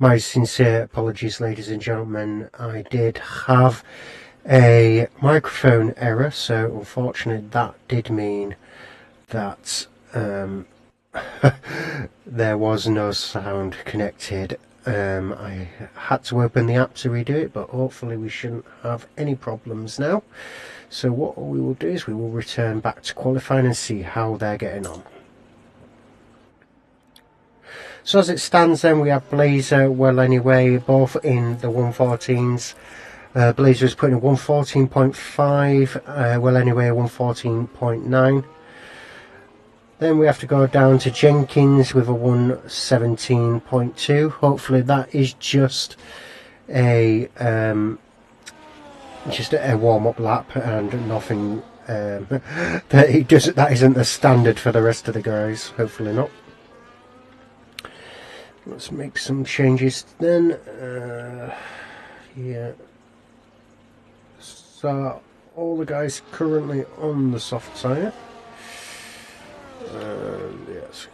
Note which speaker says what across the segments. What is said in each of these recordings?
Speaker 1: My sincere apologies, ladies and gentlemen. I did have a microphone error, so unfortunately that did mean that there was no sound connected. I had to open the app to redo it, but hopefully we shouldn't have any problems now. So what we will do is we will return back to qualifying and see how they're getting on. So as it stands then, we have Blazer, Well Anyway, both in the 114s. Blazer is putting a 114.5, Well Anyway a 114.9. Then we have to go down to Jenkins with a 117.2. Hopefully that is just a warm-up lap and nothing that isn't the standard for the rest of the guys. Hopefully not. Let's make some changes then. Yeah. So all the guys currently on the soft tyre. Yes.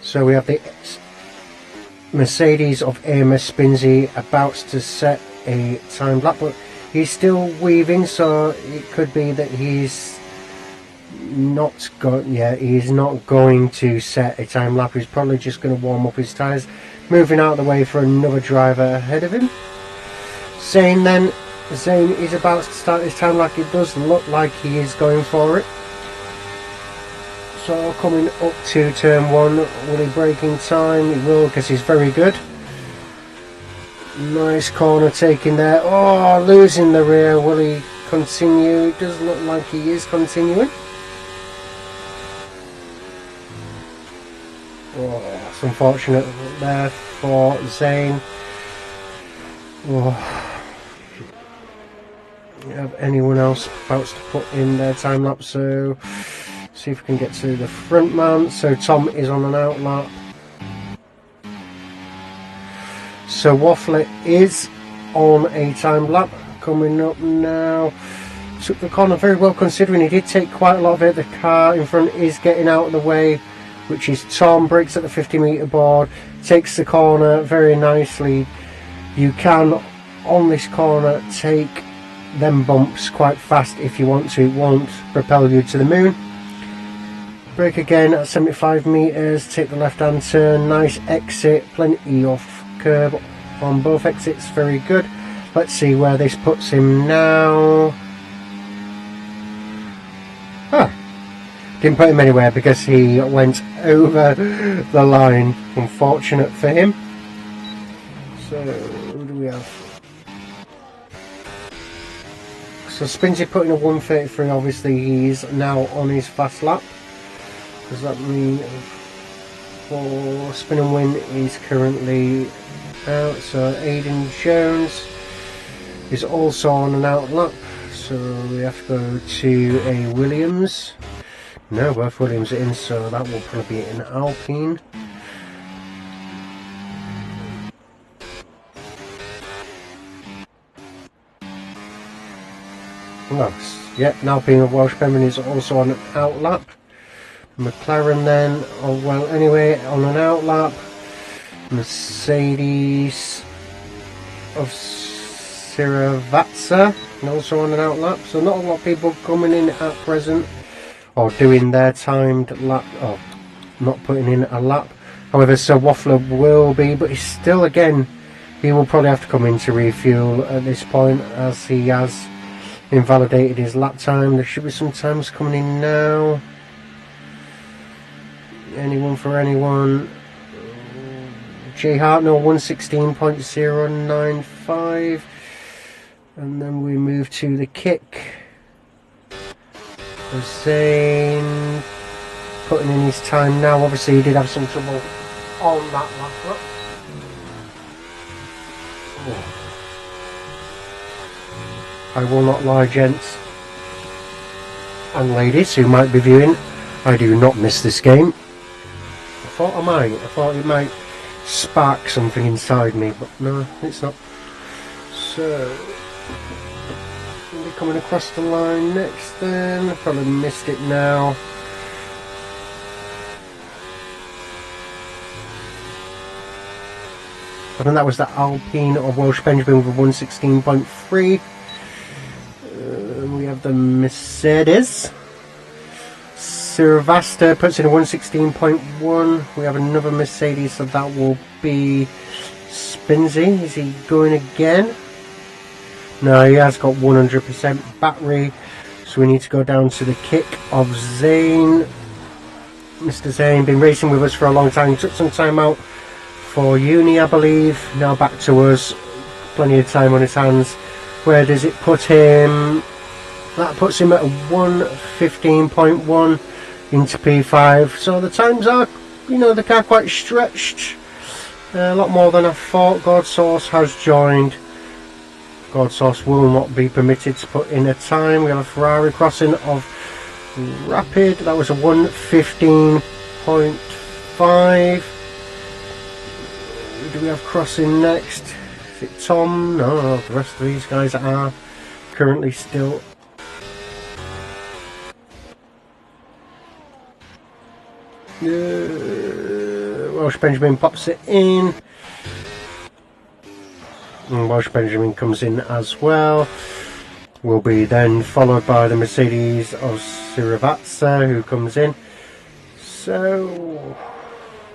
Speaker 1: So we have the Mercedes of Amos Spinsey about to set a time lap, but he's still weaving, so it could be that he's not going to set a time lap. He's probably just going to warm up his tyres, moving out of the way for another driver ahead of him. Zane is about to start his time lap. It does look like he is going for it. So coming up to turn 1, will he break in time? He will, because he's very good. Nice corner taken there. Oh, losing the rear. Will he continue? It does look like he is continuing. Oh, it's unfortunate there for Zane. Oh. You have anyone else about to put in their time lapse? So see if we can get to the front man. So Tom is on an out lap. So Waffler is on a time lap. Coming up now. Took the corner very well, considering he did take quite a lot of it. The car in front is getting out of the way, which is Tom. Brakes at the 50-metre board. Takes the corner very nicely. You can, on this corner, take them bumps quite fast if you want to. It won't propel you to the moon. Brake again at 75 metres, take the left hand turn, nice exit, plenty of curb on both exits, very good. Let's see where this puts him now. Didn't put him anywhere because he went over the line, unfortunate for him. So who do we have? So Spinsey putting a 133, obviously he's now on his fast lap. Does that mean for spin and win is currently out? So Aidan Jones is also on an out lap. So we have to go to a Williams. No, both Williams are in, so that will probably be an Alpine. Well, yeah, an Alpine of Welsh Penman is also on an out lap. McLaren then, oh well, anyway, on an out lap. Mercedes of Siravatsa also on an out lap. So not a lot of people coming in at present or doing their timed lap, or not putting in a lap. However, so Waffler will be, but he's still, again, he will probably have to come in to refuel at this point, as he has invalidated his lap time. There should be some times coming in now. Anyone for anyone? Jay Hartnell 116.095, and then we move to the kick. Zane putting in his time now. Obviously he did have some trouble on that last lap. Oh. I will not lie, gents and ladies who might be viewing, I do not miss this game. thought I might. I thought it might spark something inside me, but no, it's not. So, we'll be coming across the line next then. I've probably missed it now. I think that was the Alpine or Welsh Benjamin with a 116.3. We have the Mercedes. Siravasta puts in a 116.1. We have another Mercedes, so that will be Spinzy. Is he going again? No, he has got 100% battery. So we need to go down to the kick of Zane. Mr. Zane, been racing with us for a long time. Took some time out for uni, I believe. Now back to us. Plenty of time on his hands. Where does it put him? That puts him at a 115.1 into P5. So the times are, you know, the car quite stretched. A lot more than I thought. God Source has joined. God Source will not be permitted to put in a time. We have a Ferrari crossing of Rapid. That was a 115.5. Who do we have crossing next? Is it Tom? No, the rest of these guys are currently still. Welsh Benjamin pops it in. And Welsh Benjamin comes in as well. Will be then followed by the Mercedes of Siravatsa, who comes in. So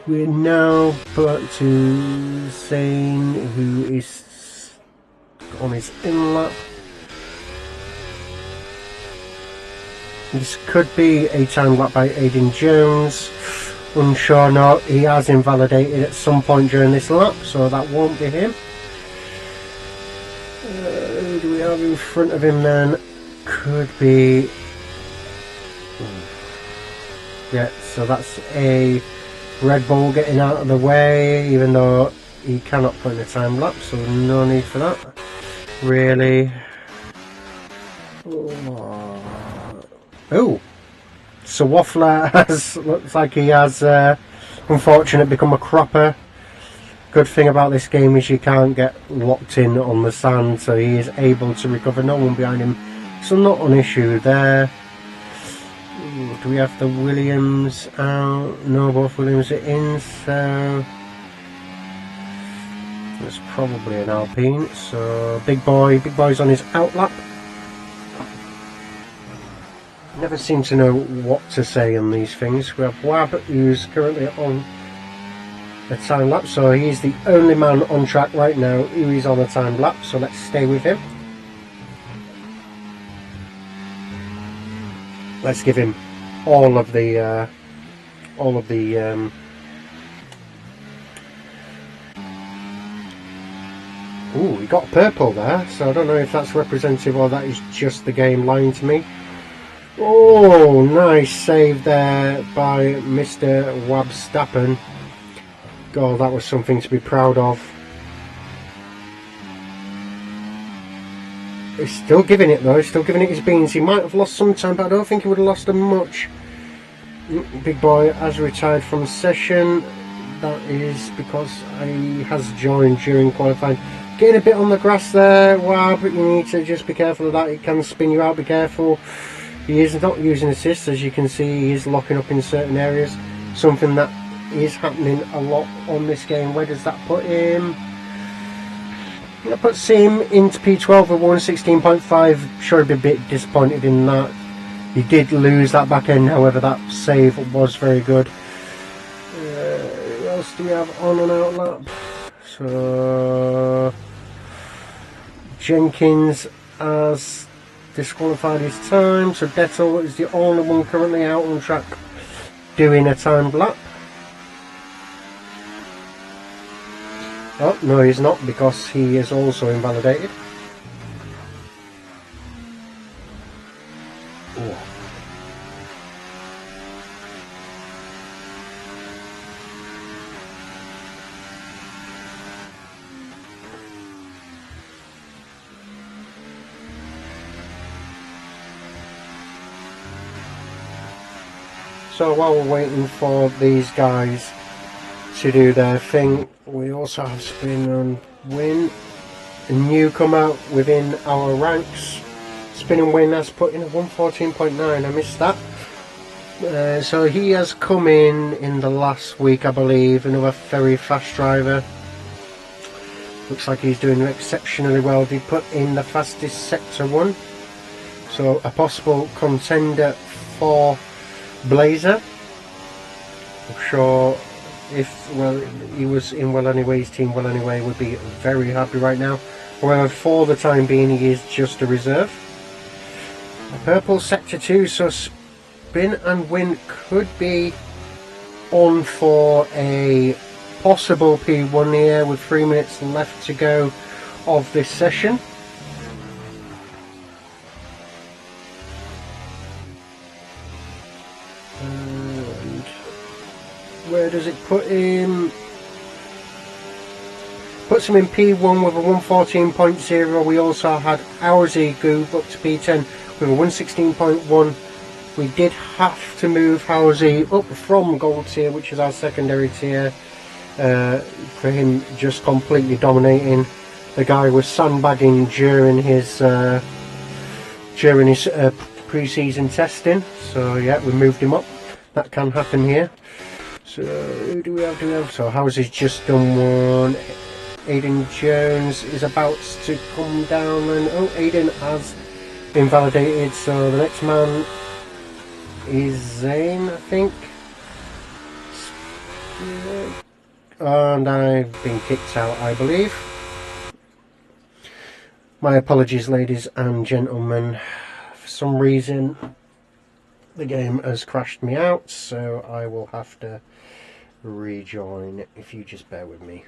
Speaker 1: we're now put to Zane, who is on his in lap. This could be a time lap by Aidan Jones. Unsure, no, he has invalidated at some point during this lap, so that won't be him. Who do we have in front of him then? Could be. Yeah, so that's a Red Bull getting out of the way, even though he cannot put in a time lapse, so no need for that. Really. Oh, so Waffler has, looks like he has, unfortunately, become a cropper. Good thing about this game is you can't get locked in on the sand, so he is able to recover. No one behind him, so not an issue there. Do we have the Williams out? No, both Williams are in, so that's probably an Alpine. So Big Boy's on his out lap. Never seem to know what to say on these things. We have Wab, who's currently on a time lapse, so he's the only man on track right now who is on a time lapse. So let's stay with him. Let's give him all of the oh, he got purple there, so I don't know if that's representative or that is just the game lying to me. Oh, nice save there by Mr. Wabstappen. God, that was something to be proud of. He's still giving it though, he's still giving it his beans. He might have lost some time, but I don't think he would have lost them much. Big Boy has retired from session. That is because he has joined during qualifying. Getting a bit on the grass there, Wab, but you need to just be careful of that. It can spin you out, be careful. He is not using assists, as you can see. He is locking up in certain areas. Something that is happening a lot on this game. Where does that put him? That puts him into P12 with 116.5. Sure, he'd be a bit disappointed in that. He did lose that back end, however, that save was very good. Who else do we have on and out lap? So Jenkins has disqualified his time, so Dettel is the only one currently out on track doing a timed lap. Oh, no, he's not, because he is also invalidated. Oh. So while we're waiting for these guys to do their thing. We also have Spin and Win, a newcomer within our ranks. Spin and Win has put in a 114.9. I missed that. So he has come in the last week, I believe. Another very fast driver. Looks like he's doing exceptionally well. He put in the fastest sector 1. So a possible contender for Blazer. I'm sure if, well, he was in Well Anyway, his team Well Anyway would be very happy right now. However, for the time being, he is just a reserve. A purple sector 2, so Spin and Win could be on for a possible P1 here with 3 minutes left to go of this session. And where does it put him? Puts him in P1 with a 114.0. We also had Owsy go up to P10 with a 116.1. We did have to move Owsy up from gold tier, which is our secondary tier, for him just completely dominating. The guy was sandbagging during his pre-season testing, so yeah, we moved him up. That can happen here. So who do we have? So Owsy's just done one. Aiden Jones is about to come down, and oh, Aiden has been validated. So the next man is Zane, I think. And I've been kicked out, I believe. My apologies, ladies and gentlemen. For some reason, the game has crashed me out, so I will have to rejoin, if you just bear with me.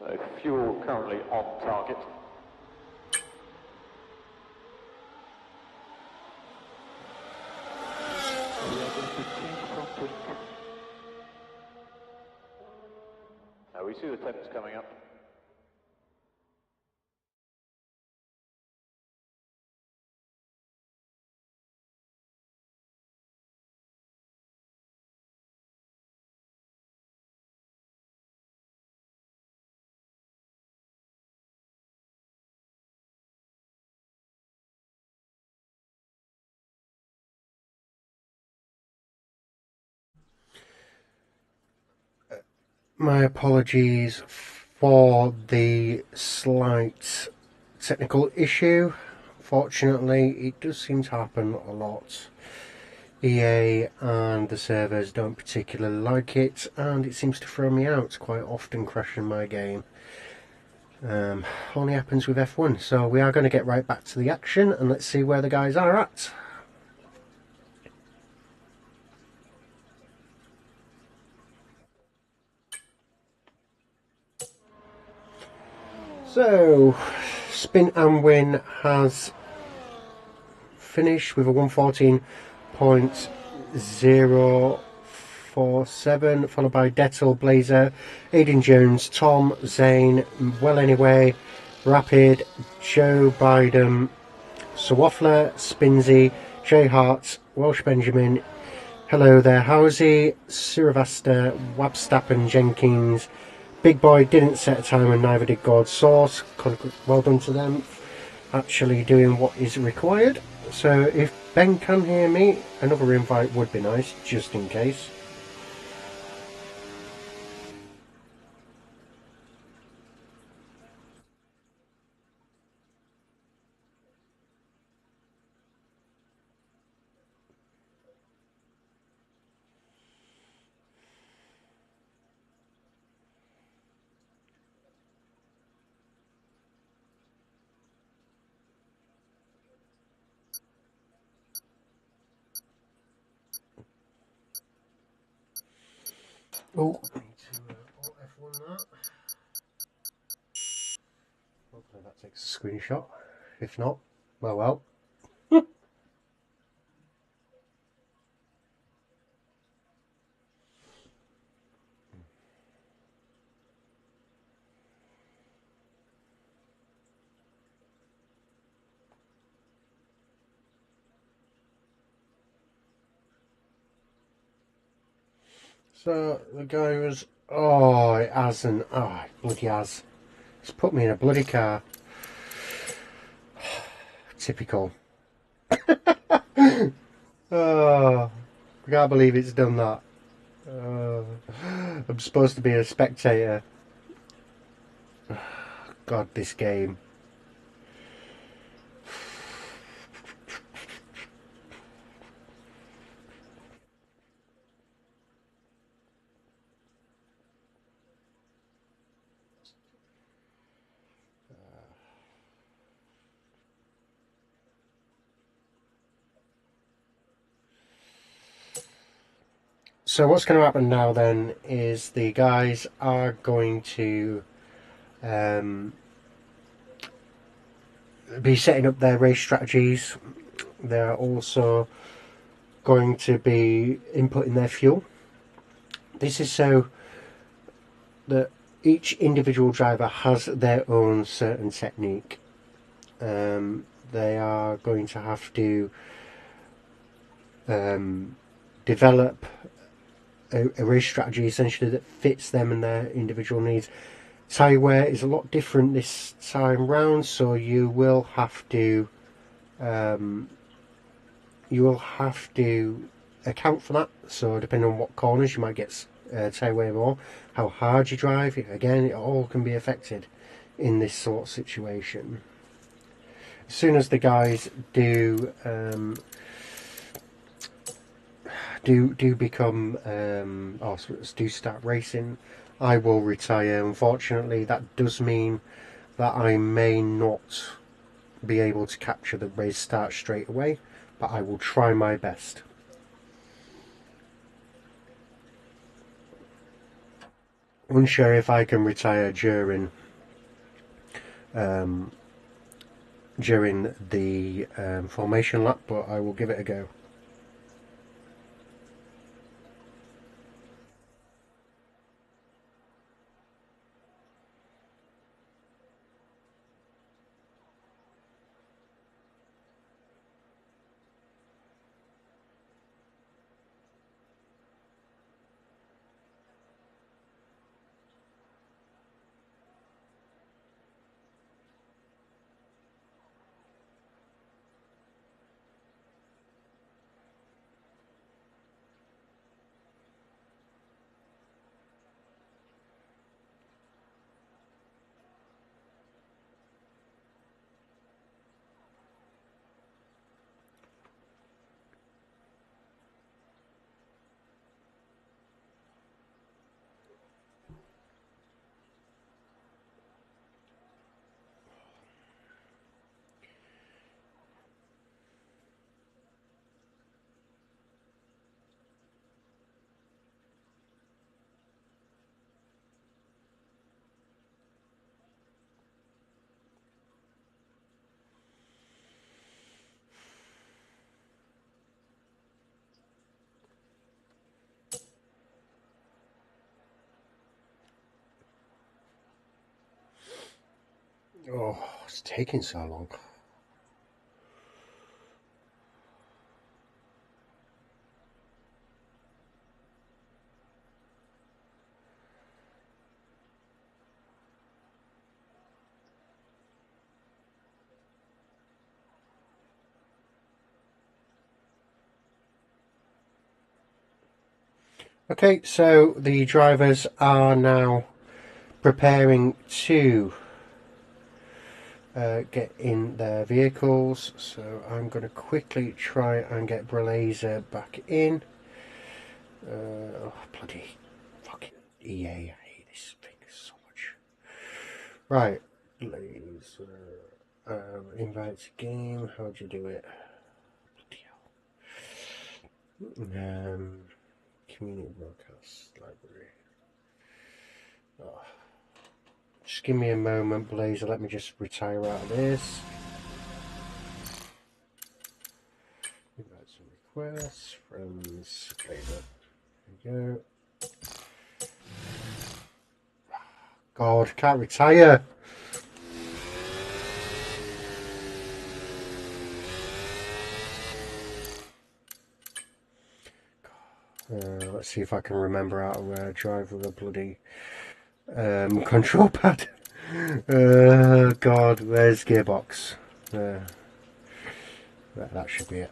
Speaker 2: So fuel currently on target. We see the temps coming up.
Speaker 1: My apologies for the slight technical issue. Fortunately, it does seem to happen a lot. EA and the servers don't particularly like it, and it seems to throw me out quite often, crashing my game. Only happens with F1. So we are going to get right back to the action, and let's see where the guys are at. So, Spin and Win has finished with a 114.047, followed by Dettel, Blazer, Aidan Jones, Tom, Zane, Well Anyway, Rapid, Joe Biden, Swaffler, Spinsy, Jay Hart, Welsh Benjamin, Hello There, Housie, Siravasta, Wabstappen, Jenkins, Big Boy didn't set a time and neither did God Source. Well done to them, actually doing what is required. So if Ben can hear me, another invite would be nice, just in case. Oh, I need to Alt F1 that. Hopefully that takes a screenshot. If not, well. So the guy was, oh, it hasn't, oh, it bloody has. It's put me in a bloody car. Typical. Oh, I can't believe it's done that. I'm supposed to be a spectator. God, this game. So what's going to happen now then is the guys are going to be setting up their race strategies. They're also going to be inputting their fuel. This is so that each individual driver has their own certain technique. They are going to have to develop a race strategy essentially that fits them and their individual needs. Tyre wear is a lot different this time round, so you will have to account for that. So depending on what corners, you might get tyre wear more. How hard you drive, again, it all can be affected in this sort of situation. As soon as the guys do become or do start racing, I will retire. Unfortunately, that does mean that I may not be able to capture the race start straight away, but I will try my best. Unsure if I can retire during the formation lap, but I will give it a go. Oh, it's taking so long. Okay, so the drivers are now preparing to get in their vehicles, so I'm going to quickly try and get Blazer back in. Oh, bloody fucking EA, I hate this thing so much. Right, Blazer, invite to game, how'd you do it? Bloody hell. Community broadcast library. Oh. Just give me a moment, Blazer. Let me just retire out of this. Invite some requests. Friends. Blazer. There we go. God, can't retire. Let's see if I can remember how to drive with a bloody control pad. God, where's gearbox? That should be it.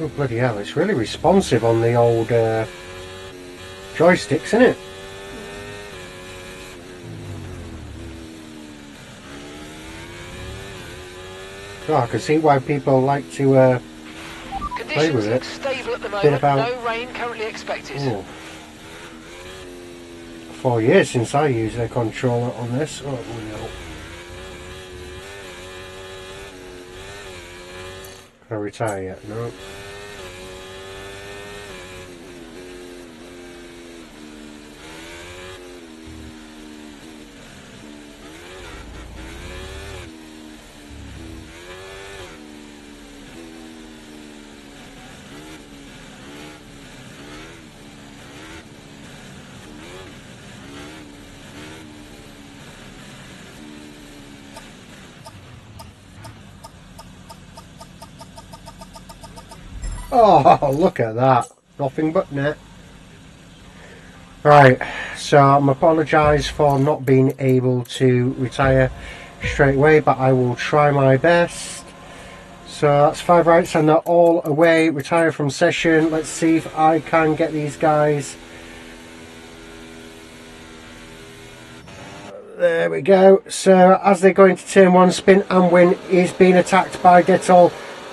Speaker 1: Oh, bloody hell, it's really responsive on the old joysticks, isn't it? Oh, I can see why people like to play with it.
Speaker 3: Stable at the moment.
Speaker 1: About,
Speaker 3: no rain currently expected.
Speaker 1: Oh, 4 years since I used a controller on this. Oh, no. Can I retire yet? No. Oh, look at that. Nothing but net. Right, so I'm apologise for not being able to retire straight away, but I will try my best. So that's 5 rights and they're all away. Retire from session. Let's see if I can get these guys. There we go. So as they go into turn 1, Spin and Win is being attacked by Dettol.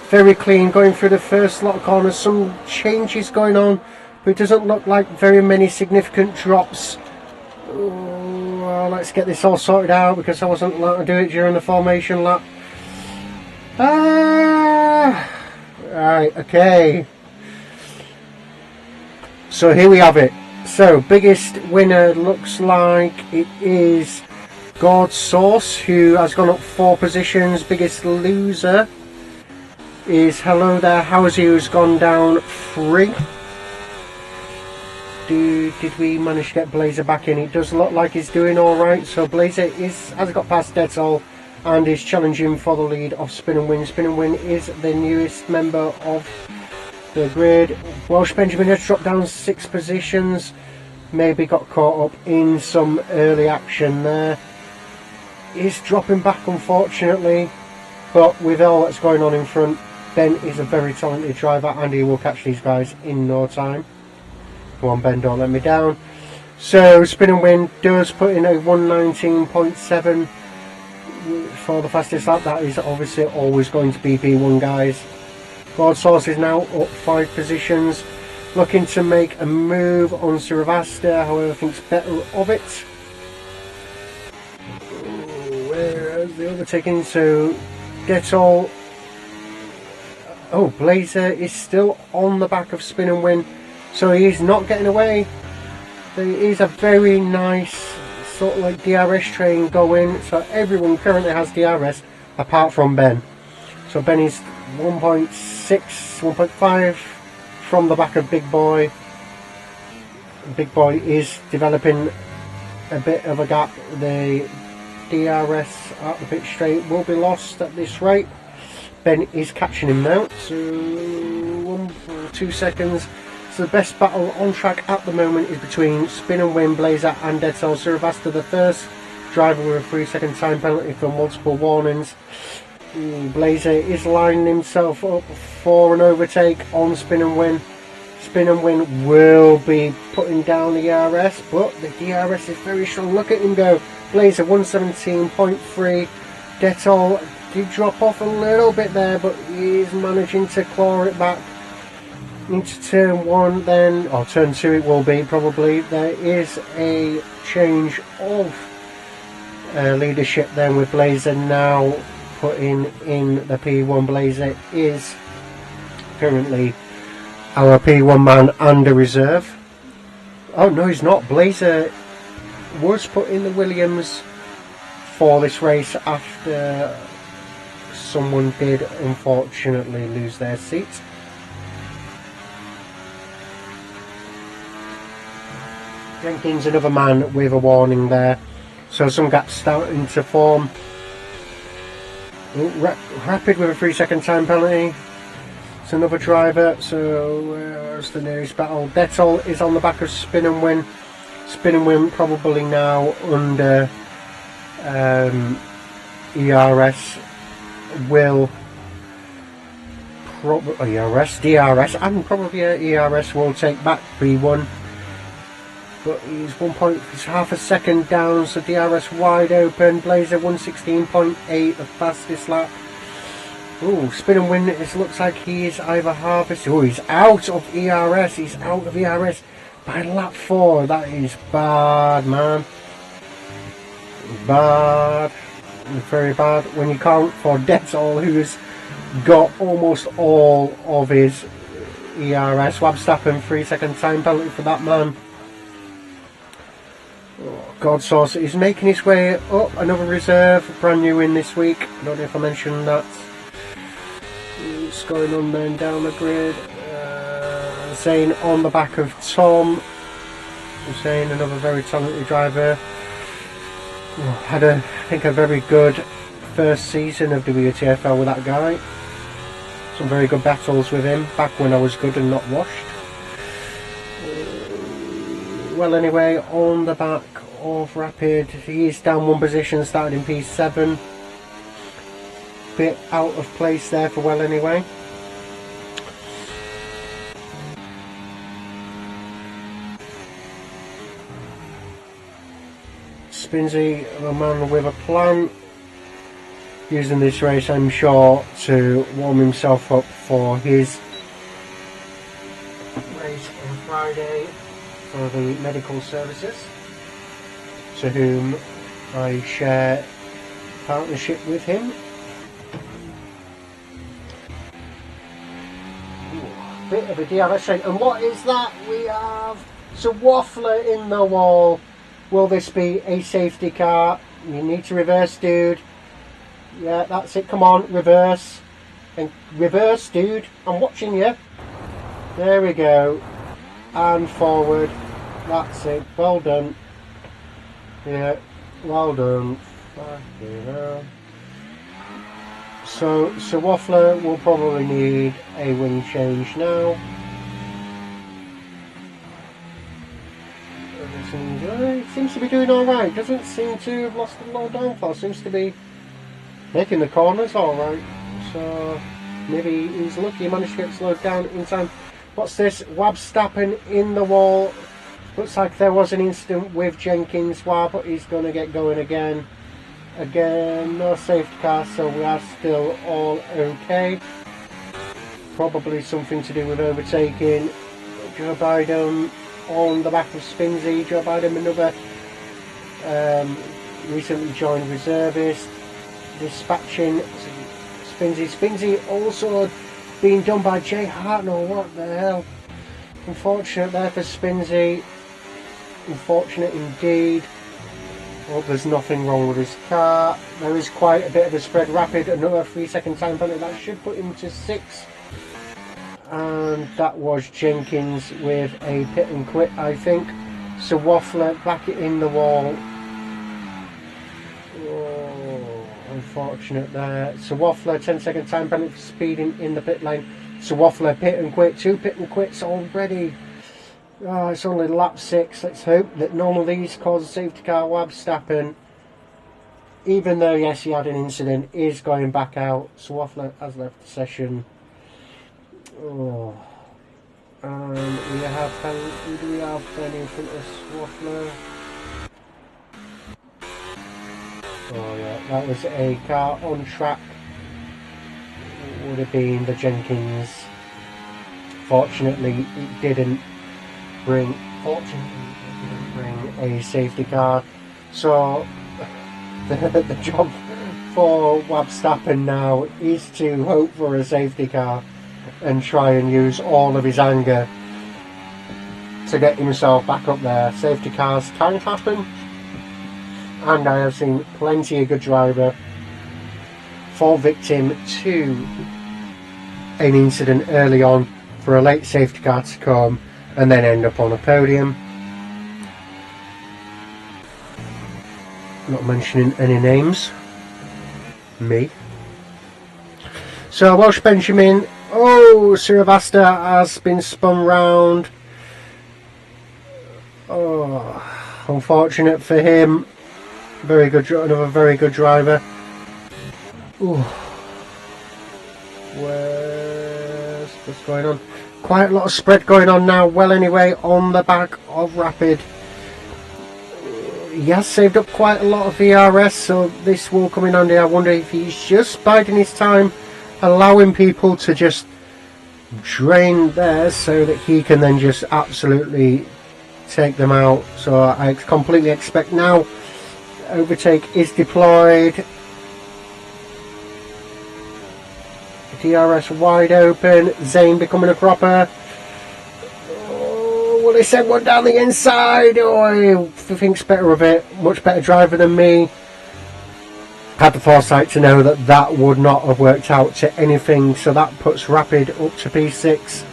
Speaker 1: Very clean, going through the first lot of corners. Some changes going on, but it doesn't look like very many significant drops. Well, let's get this all sorted out because I wasn't allowed to do it during the formation lap. Right, okay. So here we have it. So biggest winner looks like it is God Source, who has gone up 4 positions. Biggest loser is Hello There Howsy, who's gone down 3. Did we manage to get Blazer back in? It does look like he's doing alright. So Blazer has got past Dettol and is challenging for the lead of Spin and Win. Spin and Win is the newest member of the grid. Welsh Benjamin has dropped down 6 positions. Maybe got caught up in some early action there. He's dropping back, unfortunately. But with all that's going on in front, Ben is a very talented driver and he will catch these guys in no time. Come on, Ben, don't let me down. So Spin and Win does put in a 119.7 for the fastest lap. That is obviously always going to be P1, guys. God Source is now up 5 positions. looking to make a move on Sravasta, however thinks better of it. Where's the overtaking? So Detol. Oh, Blazer is still on the back of Spin and Win, so he's not getting away. There is a very nice sort of like DRS train going, so everyone currently has DRS apart from Ben. So Ben is 1.6, 1.5 from the back of Big Boy. Big Boy is developing a bit of a gap. The DRS at the pit straight will be lost at this rate. Ben is catching him now, so 1 or 2 seconds. So the best battle on track at the moment is between Spin and Win, Blazer and Detol. Sravasta, the first driver with a 3-second time penalty for multiple warnings. Blazer is lining himself up for an overtake on Spin and Win. Spin and Win will be putting down the DRS, but the DRS is very strong. Look at him go. Blazer 117.3. Detol did drop off a little bit there, but he's managing to claw it back into turn 1 then, or turn 2 it will be probably. There is a change of leadership then, with Blazer now putting in the P1. Blazer is currently our P1 man and a reserve. Oh no, he's not. Blazer was put in the Williams for this race after someone did unfortunately lose their seat. Jenkins, another man with a warning there, so some gaps starting to form. Rapid with a 3-second time penalty. It's another driver, so where's the nearest battle? Detol is on the back of Spin and Win. Spin and Win probably now under ERS will probably DRS, and probably ERS will take back P1. But he's he's half a second down, so DRS wide open. Blazer 116.8, the fastest lap. Oh, Spin and Win, it looks like he is either harvested. Oh, he's out of ERS. He's out of ERS by lap 4. That is bad, man. Bad. Very bad. When you count for Detol, who's got almost all of his ERS. Wabstappen, 3-second time penalty for that man. Oh, God sauce. He's making his way up. Another reserve, brand new in this week. I don't know if I mentioned that. What's going on then down the grid? Zane on the back of Tom. Zane, another very talented driver. Oh, had I think a very good first season of WTFL with that guy. Some very good battles with him back when I was good and not washed. Well, anyway, on the back of Rapid, he is down 1 position, started in P7. Bit out of place there for Well Anyway. Spinsy, a man with a plan, using this race, I'm sure, to warm himself up for his race on Friday for the medical services, to whom I share partnership with him. Ooh, bit of a DRS train, and what is that? We have some waffler in the wall. Will this be a safety car? You need to reverse, dude. Yeah, that's it. Come on, reverse. And reverse, dude. I'm watching you. There we go. And forward. That's it. Well done. Yeah, well done. Fucking hell. So Waffler will probably need a wing change now. Seems to be doing alright. Doesn't seem to have lost a lot of downfall. Seems to be making the corners alright. So maybe he's lucky he managed to get slowed down in time. What's this? Wabstappen in the wall. Looks like there was an incident with Jenkins. Wab, he's going to get going again. Again, no safety car, so we are still all okay. Probably something to do with overtaking. Joe Biden on the back of Spinsy. Joe Biden, another recently joined reservist, dispatching Spinsy. Spinsy also being done by Jay Hartnell. What the hell? Unfortunate there for Spinsy. Unfortunate indeed. Well, there's nothing wrong with his car. There is quite a bit of a spread. Rapid, another 3-second time penalty. That should put him to 6. And that was Jenkins with a pit and quit, I think. So Waffler back it in the wall. Oh, unfortunate there. So Waffler, 10-second time penalty for speeding in the pit lane. So Waffler pit and quit. 2 pit and quits already. Oh, it's only lap 6. Let's hope that none of these cause a safety car. Verstappen, even though yes he had an incident, is going back out. So Waffler has left the session. Oh, and we have who do we have then in front of Waffler? Oh yeah, that was a car on track. It would have been the Jenkins. Fortunately, it didn't bring a safety car, so the job for Verstappen now is to hope for a safety car and try and use all of his anger to get himself back up there. Safety cars can happen, and I have seen plenty of good driver fall victim to an incident early on for a late safety car to come and then end up on a podium. Not mentioning any names. Me. So Welsh Benjamin. Oh, Siravasta has been spun round. Oh, unfortunate for him. Very good, another very good driver. Ooh. What's going on? Quite a lot of spread going on now. Well, anyway, on the back of Rapid. He has saved up quite a lot of VRS, so this will come in handy. I wonder if he's just biding his time, allowing people to just drain theirs so that he can then just absolutely take them out. So I completely expect now overtake is deployed. DRS wide open. Zane becoming a cropper. Oh, well, they sent one down the inside. Oh, he thinks better of it. Much better driver than me. Had the foresight to know that that would not have worked out to anything. So that puts Rapid up to P6.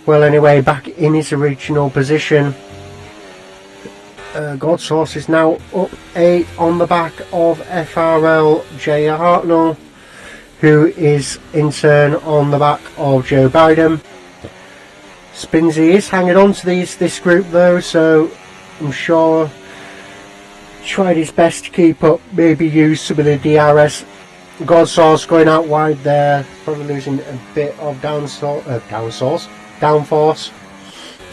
Speaker 1: Well, anyway, back in his original position. Godsource is now up 8 on the back of FRL Jay Hartnell, who is in turn on the back of Joe Biden. Spinsy is hanging on to this group though, so I'm sure tried his best to keep up, maybe use some of the DRS. Godsource going out wide there, probably losing a bit of downforce,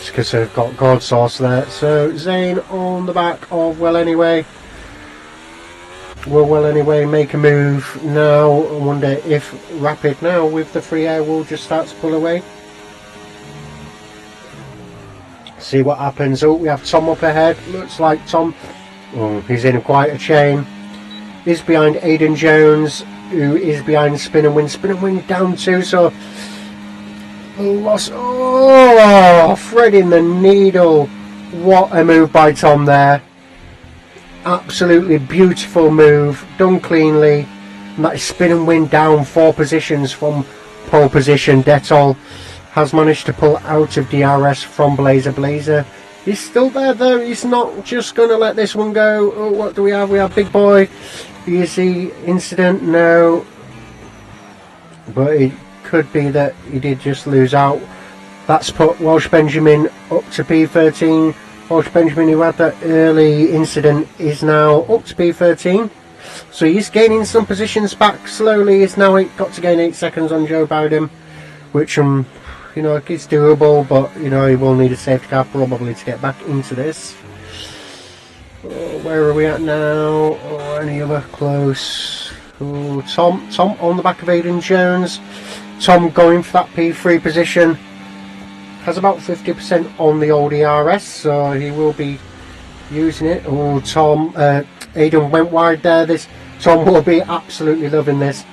Speaker 1: because they've got Godsource there. So Zane on the back of Well Anyway. Will Well Anyway make a move now? I wonder if Rapid now with the free air will just start to pull away. See what happens. Oh, we have Tom up ahead. Looks like Tom, he's in quite a chain. He's behind Aidan Jones, who is behind Spin and Win. Spin and Win down 2, so lost. Oh, threading the needle. What a move by Tom there. Absolutely beautiful move, done cleanly. And that is Spin and Win down 4 positions from pole position. Detol has managed to pull out of DRS from Blazer. Blazer is still there though. He's not just going to let this one go. Oh, what do we have? We have Big Boy. Is the incident? No. But it could be that he did just lose out. That's put Welsh Benjamin up to P13. Welsh Benjamin, who had that early incident, is now up to P13. So he's gaining some positions back slowly. He's now got to gain 8 seconds on Joe Biden, which you know, it's doable, but you know, he will need a safety car probably to get back into this. Oh, where are we at now? Oh, any other close? Oh, Tom on the back of Aidan Jones. Tom going for that P3 position. has about 50% on the old ERS, so he will be using it. Oh, Tom, Aidan went wide there. Tom will be absolutely loving this.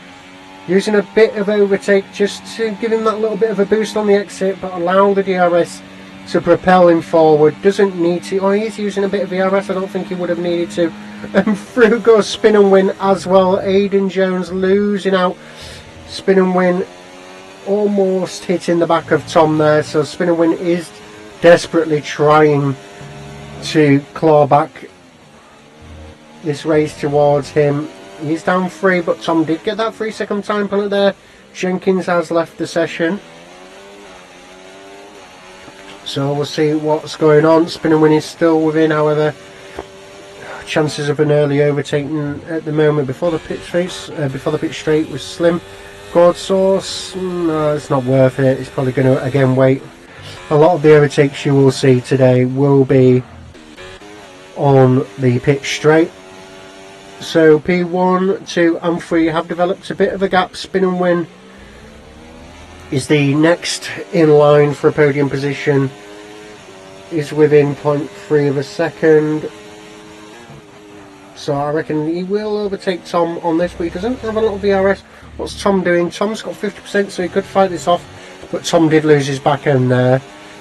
Speaker 1: Using a bit of overtake just to give him that little bit of a boost on the exit, but allow the DRS to propel him forward. Doesn't need to. Oh, he's using a bit of ERS. I don't think he would have needed to. And through goes spin and win as well. Aidan Jones losing out. Spin and win almost hitting the back of Tom there. So spin and win is desperately trying to claw back this race towards him. He's down 3, but Tom did get that 3-second time penalty there. Jenkins has left the session. So we'll see what's going on. Spin and win is still within, however. Chances of an early overtaking at the moment before the pit straight was slim. God Source, no, it's not worth it. It's probably going to again wait. A lot of the overtakes you will see today will be on the pit straight. So P1, 2 and 3 have developed a bit of a gap. Spin and win is the next in line for a podium position. Is within 0.3 of a second. So I reckon he will overtake Tom on this, but he doesn't have a lot of VRS. What's Tom doing? Tom's got 50%, so he could fight this off. But Tom did lose his back end there.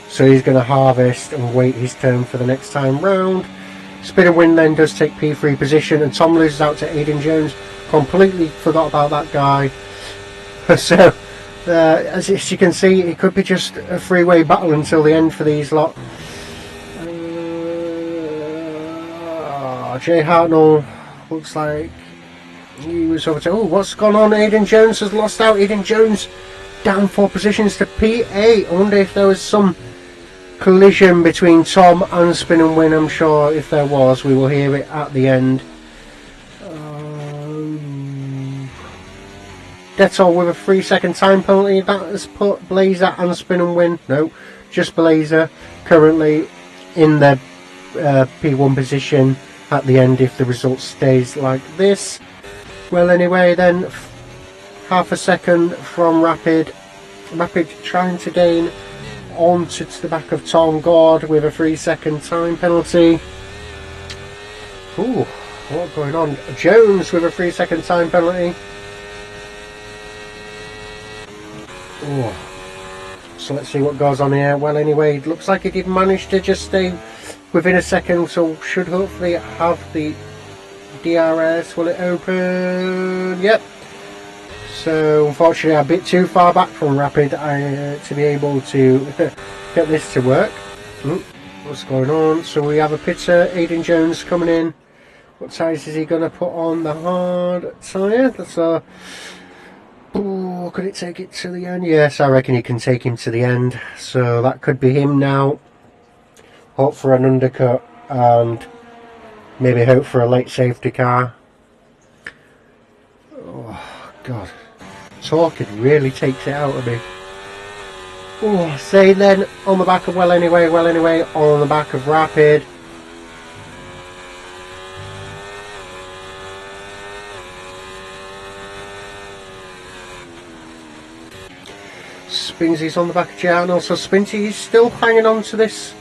Speaker 1: So he's going to harvest and wait his turn for the next time round. Spin and win then does take P3 position, and Tom loses out to Aidan Jones. Completely forgot about that guy. So, as you can see, it could be just a three-way battle until the end for these lot. Jay Hartnell looks like he was over to... Oh, what's gone on? Aidan Jones has lost out. Aidan Jones down 4 positions to P8. I wonder if there was some collision between Tom and Spin and Win. I'm sure if there was, we will hear it at the end. Detol with a 3-second time penalty. That has put Blazer and Spin and Win, no, just Blazer, currently in their P1 position at the end if the result stays like this. Well, anyway, then half a second from Rapid trying to gain onto the back of Tom Gord with a 3-second time penalty. Ooh, what's going on? Jones with a 3-second time penalty. Ooh. So let's see what goes on here. Well, anyway, it looks like he did manage to just stay within a second, so should hopefully have the DRS. Will it open? Yep. So unfortunately a bit too far back from Rapid to be able to get this to work. What's going on? So we have a pitter, Aidan Jones, coming in. What tyres is he going to put on? The hard tyre. So, could it take it to the end? Yes, I reckon he can take him to the end. So that could be him now. Hope for an undercut and maybe hope for a late safety car. Oh God, talking really takes it out of me. Oh, say then on the back of well anyway on the back of Rapid. Spinsy's on the back of Jan. Also Spinsy is still hanging on to this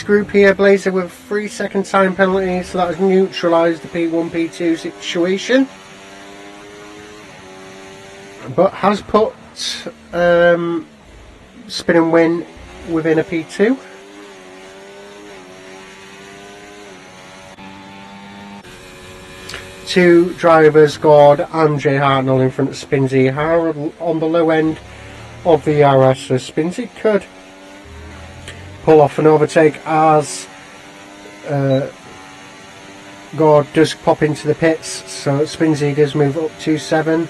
Speaker 1: group here. Blazer with 3-second time penalty, so that has neutralised the P1 P2 situation, but has put Spin and Win within a P2. Two drivers, Gord and Jay Hartnell, in front of Spinsy, are on the low end of the RS, so Spinsy could pull off an overtake as Gord does pop into the pits. So Spinsy does move up to 7, a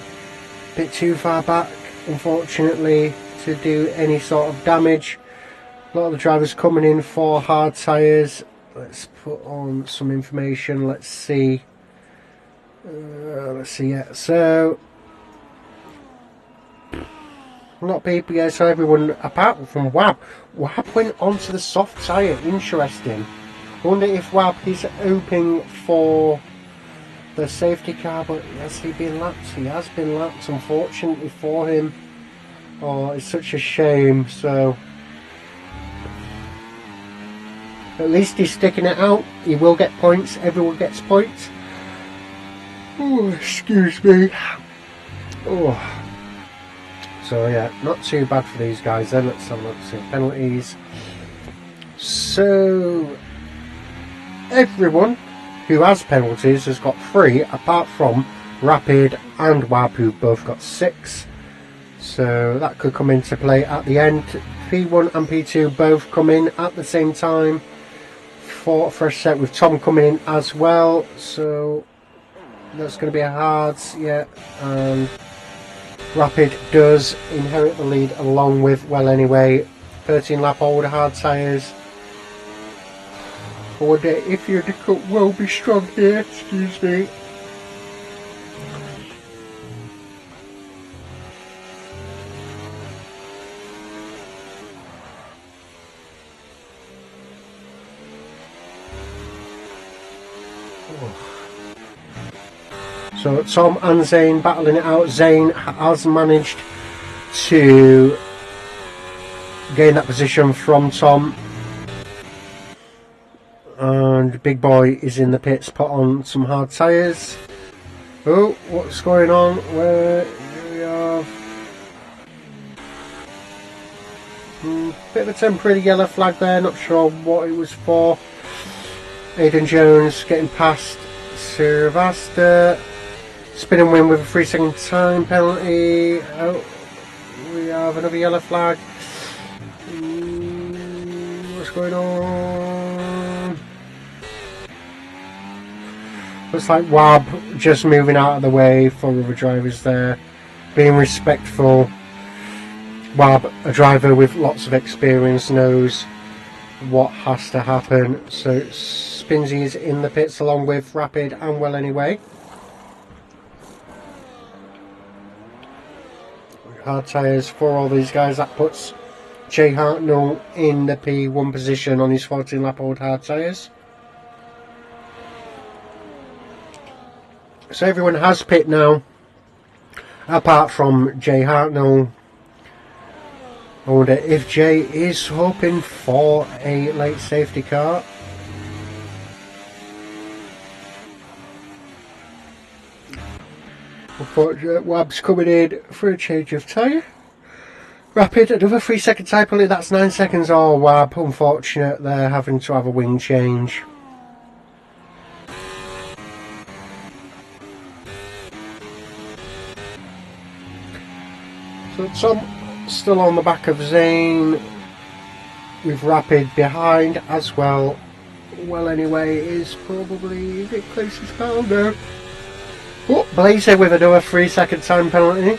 Speaker 1: bit too far back unfortunately to do any sort of damage. A lot of the drivers coming in for hard tyres. Let's put on some information. Let's see, yeah, so not people, yeah, so everyone apart from Wab went onto the soft tyre. Interesting. I wonder if Wab is hoping for the safety car, but has he been lapped? He has been lapped, unfortunately for him. Oh, it's such a shame. So At least he's sticking it out. He will get points. Everyone gets points. Oh, excuse me. Oh. So yeah, not too bad for these guys then. Let's have a look at some penalties. So everyone who has penalties has got 3, apart from Rapid and Wab, who both got 6. So that could come into play at the end. P1 and P2 both come in at the same time for a fresh set, with Tom coming in as well. So that's going to be a hard, yeah. And Rapid does inherit the lead along with Well Anyway. 13 lap old hard tyres. I wonder if your cut will be strong here. Excuse me. So Tom and Zane battling it out. Zane has managed to gain that position from Tom, and Big Boy is in the pits, put on some hard tyres. Oh, what's going on? Where do we have bit of a temporary yellow flag there, not sure what it was for. Aidan Jones getting past Sylvester. Spin and win with a 3-second time penalty. Oh, we have another yellow flag. What's going on? Looks like Wab just moving out of the way for other drivers there. Being respectful. Wab, a driver with lots of experience, knows what has to happen. So Spinsy is in the pits along with Rapid and Well Anyway. Hard tyres for all these guys. That puts Jay Hartnell in the P1 position on his 14 lap old hard tyres. So everyone has pit now, apart from Jay Hartnell. I wonder if Jay is hoping for a late safety car. Unfortunately, Wab's coming in for a change of tyre. Rapid, another 3-second tyre penalty, that's 9 seconds. Oh, Wab, unfortunate, they're having to have a wing change. So Tom still on the back of Zane, with Rapid behind as well. Well Anyway is probably a bit closest car now. Oh, Blazer with another 3-second time penalty.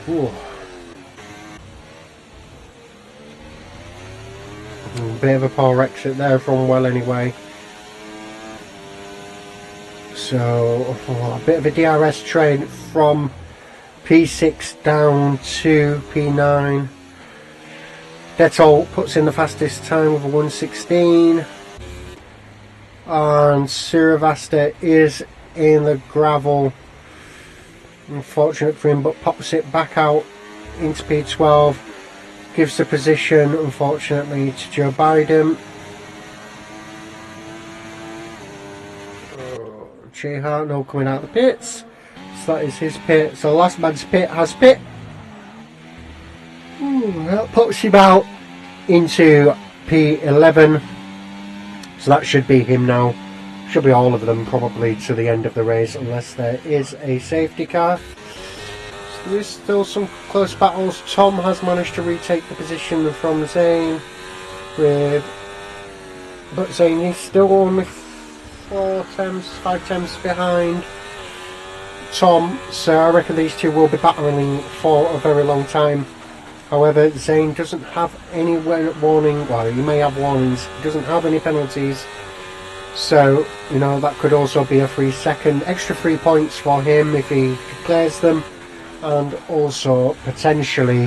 Speaker 1: Ooh. Bit of a poor exit there from Well Anyway. So a bit of a DRS train from P6 down to P9. Detol puts in the fastest time with a 1:16. And Sylvester is in the gravel. Unfortunate for him, but pops it back out into P12. Gives the position, unfortunately, to Joe Biden. Jay Hartnell coming out of the pits. So that is his pit. So last man's pit has pit. That puts him out into P11. So that should be him now. Should be all of them probably to the end of the race, unless there is a safety car. So there is still some close battles. Tom has managed to retake the position from Zane, but Zane is still only 5 tenths behind Tom. So I reckon these two will be battling for a very long time. However, Zane doesn't have any warning. Well, he may have warnings. He doesn't have any penalties. So, you know, that could also be a 3-second, extra 3 points for him if he declares them. And also, potentially,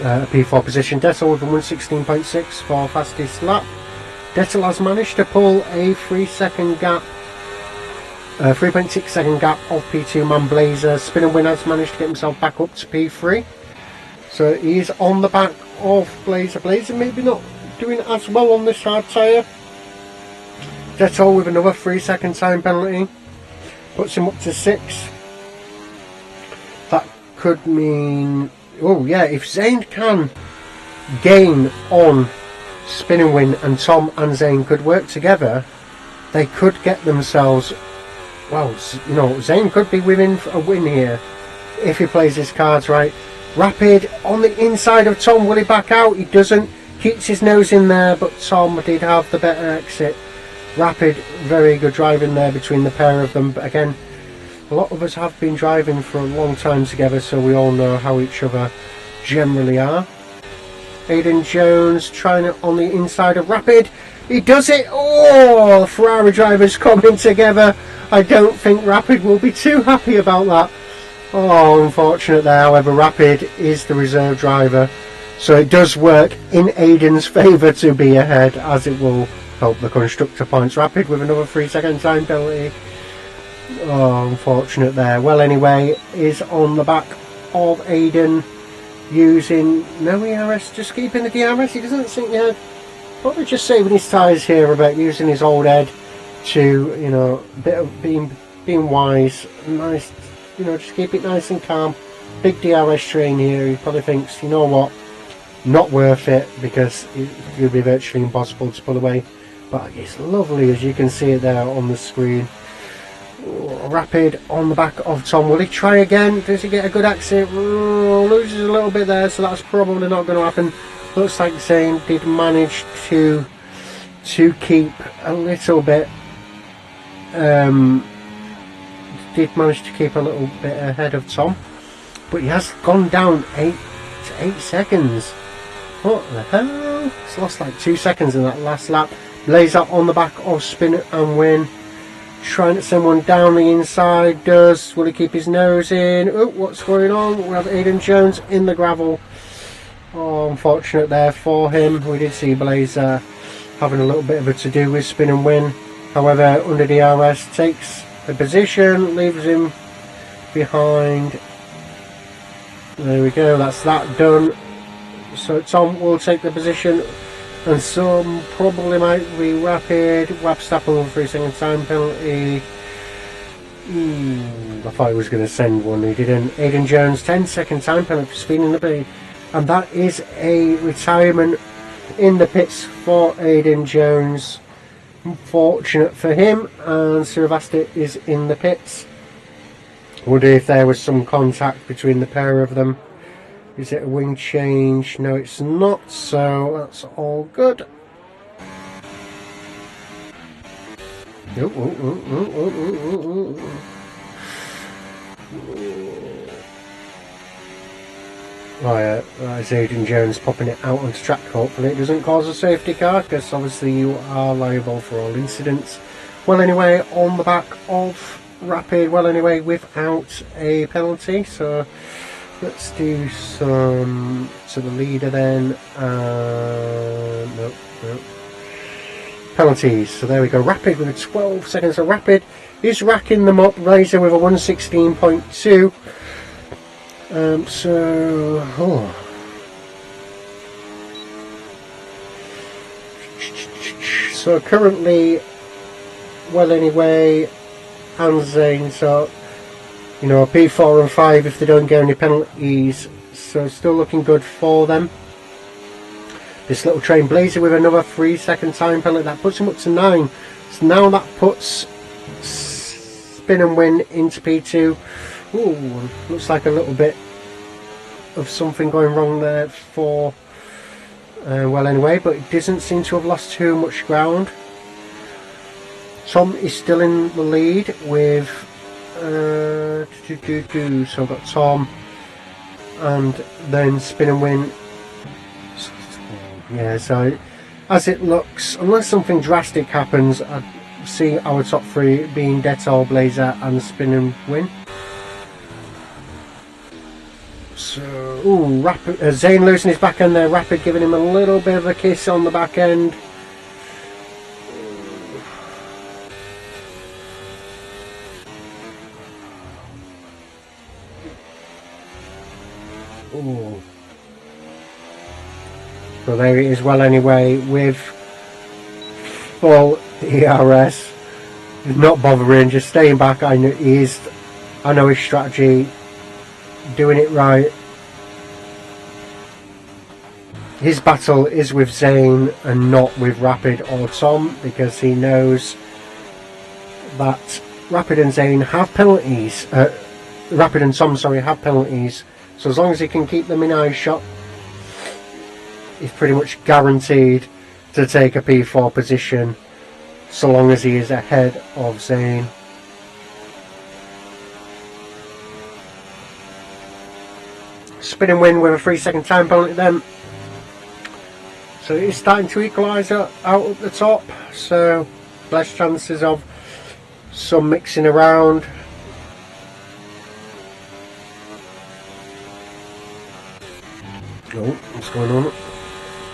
Speaker 1: a P4 position. Dettel with a 1:16.6 for fastest lap. Dettel has managed to pull a 3-second gap. 3.6 second gap off P2 man Blazer. Spin and Win has managed to get himself back up to P3. So he is on the back of Blazer. Blazer maybe not doing as well on this hard tyre. Detol with another 3-second time penalty. Puts him up to 6. That could mean... Oh yeah, if Zane can gain on Spin and Win, and Tom and Zane could work together, they could get themselves... Well, you know, Zane could be winning a win here if he plays his cards right. Rapid on the inside of Tom. Will he back out? He doesn't. Keeps his nose in there, but Tom did have the better exit. Rapid, very good driving there between the pair of them. But again, a lot of us have been driving for a long time together, so we all know how each other generally are. Aidan Jones trying it on the inside of Rapid. He does it. Oh, Ferrari drivers coming together. I don't think Rapid will be too happy about that. Oh, unfortunate there. However, Rapid is the reserve driver, so it does work in Aidan's favour to be ahead, as it will help the constructor points. Rapid with another 3-second time penalty. Oh, unfortunate there. Well, anyway, is on the back of Aidan using no ERS, just keeping the DRS. He doesn't think, yeah, probably just saving his tyres here about using his old head to, you know, a bit of being wise, nice, you know, just keep it nice and calm. Big DRS train here. He probably thinks, you know what, not worth it, because it will be virtually impossible to pull away. But it's lovely, as you can see it there on the screen. Rapid on the back of Tom. Will he try again? Does he get a good exit? Loses a little bit there, so that's probably not going to happen. Looks like Zane did manage to keep a little bit. Did manage to keep a little bit ahead of Tom, but he has gone down 8 seconds. What the hell? He's lost like 2 seconds in that last lap. Lays up on the back of Spin and Win. Trying to send one down the inside. Does. Will he keep his nose in? Oh, what's going on? We have Aidan Jones in the gravel. Oh, unfortunate there for him. We did see Blazer having a little bit of a to-do with Spin and Win. However, under DRS takes the position, leaves him behind. There we go, that's that done. So Tom will take the position, and some probably might be Rapid. Webstappen with 3-second time penalty. I thought he was going to send one, he didn't. Aidan Jones, 10-second time penalty for speeding the pit, and that is a retirement in the pits for Aidan Jones. Unfortunate for him, and Sirvastit is in the pits. Wonder if there was some contact between the pair of them. Is it a wing change? No, it's not, so that's all good. Right, that's Aidan Jones popping it out onto track. Hopefully it doesn't cause a safety car, because obviously you are liable for all incidents. Well, anyway, on the back of Rapid, well, anyway, without a penalty, so let's do some to the leader then. Nope. Penalties. So there we go. Rapid with a 12 seconds. So Rapid is racking them up. Razor with a 116.2. So currently, well, anyway, and Zane, so you know, P4 and 5 if they don't get any penalties, so still looking good for them. This little train Blazer with another 3-second time penalty, that puts him up to 9. So now that puts Spin and Win into P2. Ooh, looks like a little bit of something going wrong there for well, anyway, but it doesn't seem to have lost too much ground. Tom is still in the lead with so I've got Tom and then Spin and Win. Yeah, so as it looks, unless something drastic happens, I see our top 3 being Detol, Blazer and Spin and Win. So, ooh, Rapid, Zane losing his back end there. Rapid giving him a little bit of a kiss on the back end. Ooh. So there it is well anyway with full ERS. Not bothering, just staying back. I know his strategy, doing it right. His battle is with Zane and not with Rapid or Tom, because he knows that Rapid and Zane have penalties. Rapid and Tom, sorry, have penalties. So as long as he can keep them in eye shot, he's pretty much guaranteed to take a P4 position, so long as he is ahead of Zane. Spinning win with a 3-second time penalty then. So it is starting to equalise out at the top, so less chances of some mixing around. Oh, what's going on?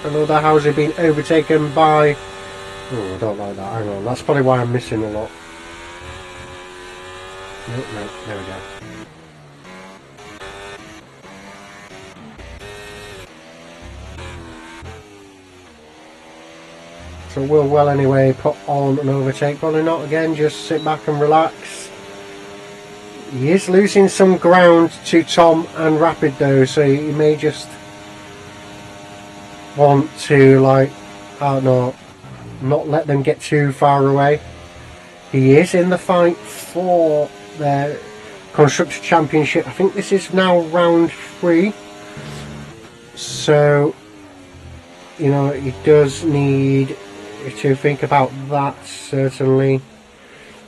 Speaker 1: Another Houser being overtaken by... Oh, I don't like that. Hang on, that's probably why I'm missing a lot. No, there we go. So will well anyway put on an overtake, probably not again, just sit back and relax. He is losing some ground to Tom and Rapid though, so he may just want to, like, I don't know, not let them get too far away. He is in the fight for their Constructor Championship. I think this is now round 3, so you know he does need to think about that, certainly.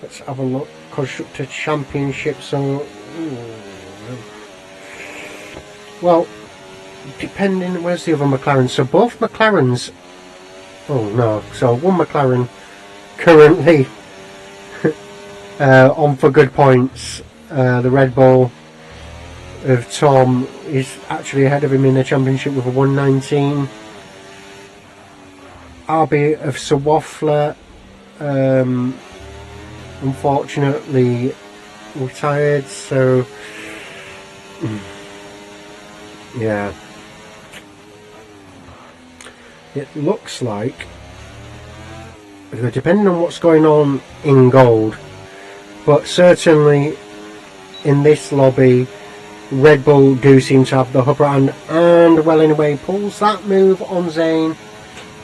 Speaker 1: Let's have a look. Constructor Championship, so well, depending, where's the other McLaren? So both McLarens, oh no, so one McLaren currently on for good points. The Red Bull of Tom is actually ahead of him in the championship with a 119. RB of Sir Waffler unfortunately retired, so yeah, it looks like, depending on what's going on in gold, but certainly in this lobby Red Bull do seem to have the upper hand, and well anyway pulls that move on Zane,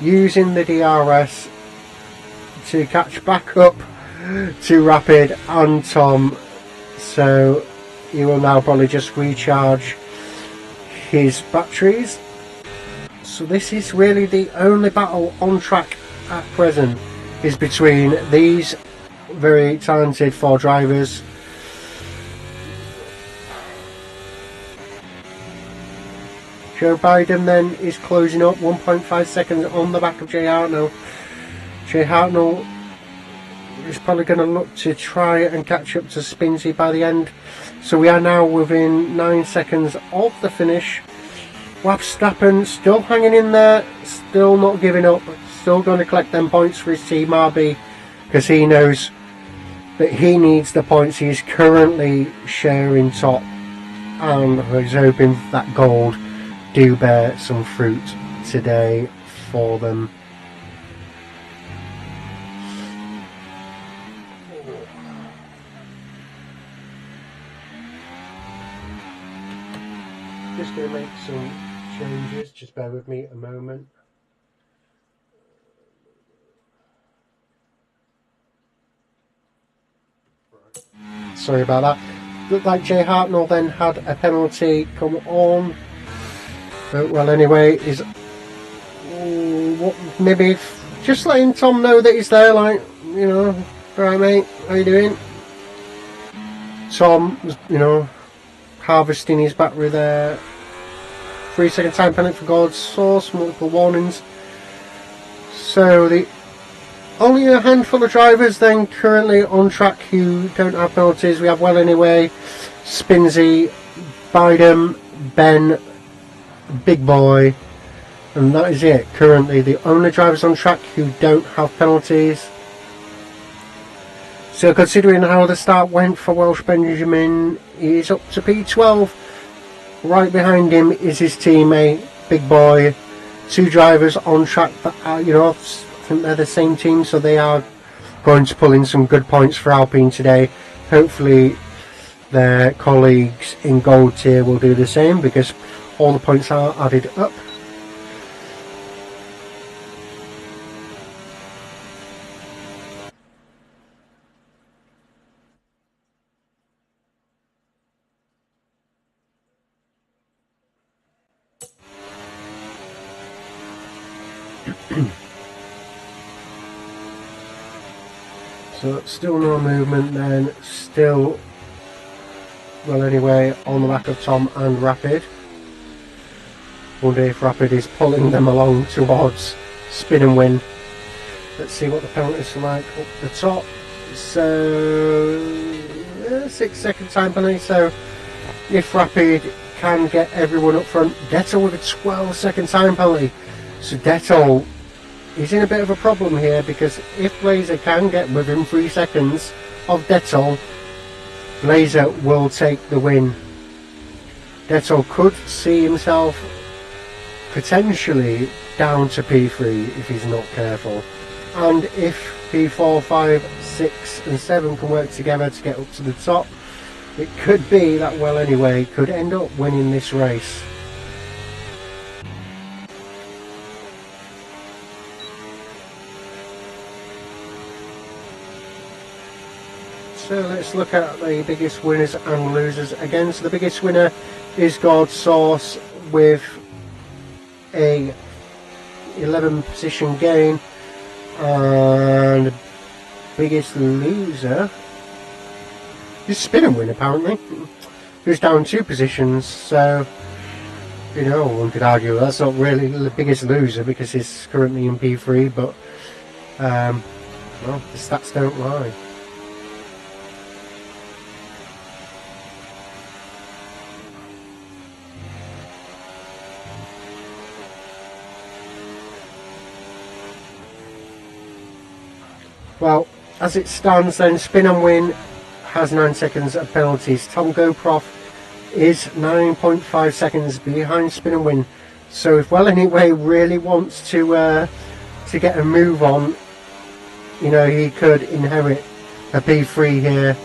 Speaker 1: using the DRS to catch back up to Rapid and Tom, so he will now probably just recharge his batteries. So this is really the only battle on track at present, is between these very talented 4 drivers. Joe Biden then is closing up 1.5 seconds on the back of Jay Hartnell. Jay Hartnell is probably going to look to try and catch up to Spinsy by the end. So we are now within 9 seconds of the finish. Verstappen still hanging in there, still not giving up, still going to collect them points for his team RB, because he knows that he needs the points. He is currently sharing top, and he's hoping that gold do bear some fruit today for them. Just going to make some changes, just bear with me a moment. Sorry about that. Looked like Jay Hartnell then had a penalty come on. But well anyway, is maybe just letting Tom know that he's there, like, you know, alright mate, how you doing? Tom, you know, harvesting his battery there. 3-second time penalty for God's Source, multiple warnings. So the only a handful of drivers then currently on track who don't have penalties. We have well anyway, Spinsy, Biden, Ben, Big Boy, and that is it. Currently the only drivers on track who don't have penalties. So considering how the start went for Welsh Benjamin, he is up to P12. Right behind him is his teammate Big Boy, two drivers on track that are, I think they're the same team, so they are going to pull in some good points for Alpine today. Hopefully their colleagues in gold tier will do the same, because all the points are added up. So still no movement then, still, well anyway, on the back of Tom and Rapid. Wonder if Rapid is pulling them along towards spin and win. Let's see what the penalties are like up the top. So 6 second time penalty, so if Rapid can get everyone up front. Dettel with a 12-second time penalty. So Dettel is in a bit of a problem here, because if Blazer can get within 3 seconds of Dettel, Blazer will take the win. Dettel could see himself potentially down to P3 if he's not careful. And if P4, 5, 6 and 7 can work together to get up to the top, it could be that Well Anyway could end up winning this race. So let's look at the biggest winners and losers again. So the biggest winner is God Source with a 11 position gain, and the biggest loser is Spin and Win, apparently, who's down 2 positions. So one could argue that's not really the biggest loser because he's currently in P3, but well, the stats don't lie. Well, as it stands then, Spin and Win has 9 seconds of penalties. Tom GoProf is 9.5 seconds behind Spin and Win. So if Well Anyway really wants to get a move on, he could inherit a P3 here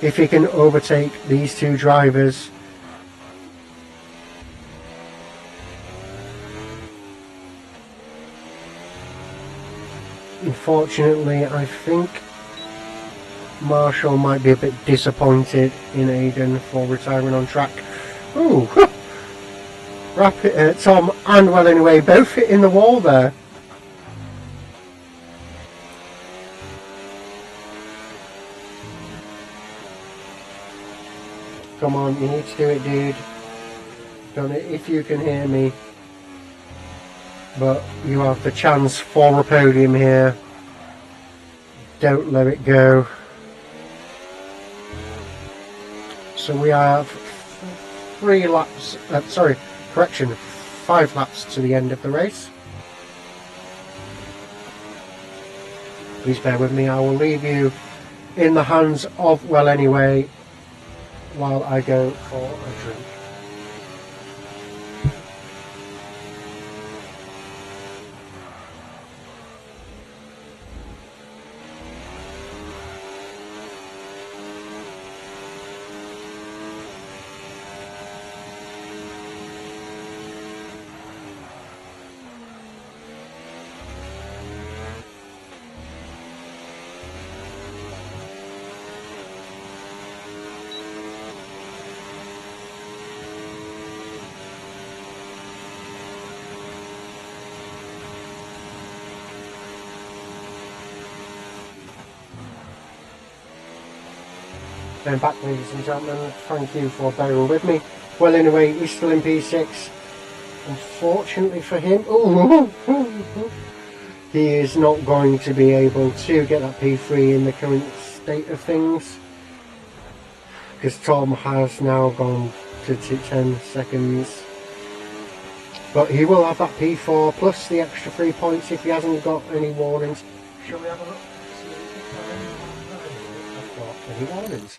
Speaker 1: if he can overtake these 2 drivers. Unfortunately, I think Marshall might be a bit disappointed in Aiden for retiring on track. Ooh, Rapid, Tom and Well Anyway both hitting the wall there. Come on, you need to do it, dude. Don't it if you can hear me. But you have the chance for a podium here. Don't let it go. So we have 5 laps to the end of the race. Please bear with me, I will leave you in the hands of Well Anyway while I go for a drink. Then back, ladies and gentlemen, thank you for bearing with me. Well Anyway, he's still in P6. Unfortunately for him, he is not going to be able to get that P3 in the current state of things, because Tom has now gone to 10 seconds. But he will have that P4 plus the extra 3 points if he hasn't got any warnings. Shall we have a look? See if I've got any warnings.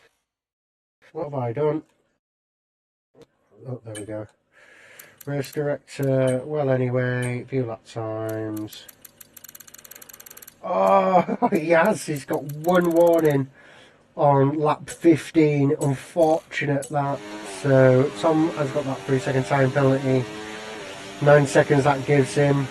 Speaker 1: What have I done? Oh, there we go. Race director, well anyway, view lap times. Oh, he has. He's got one warning on lap 15. Unfortunate that. So Tom has got that 3-second time penalty. 9 seconds that gives him.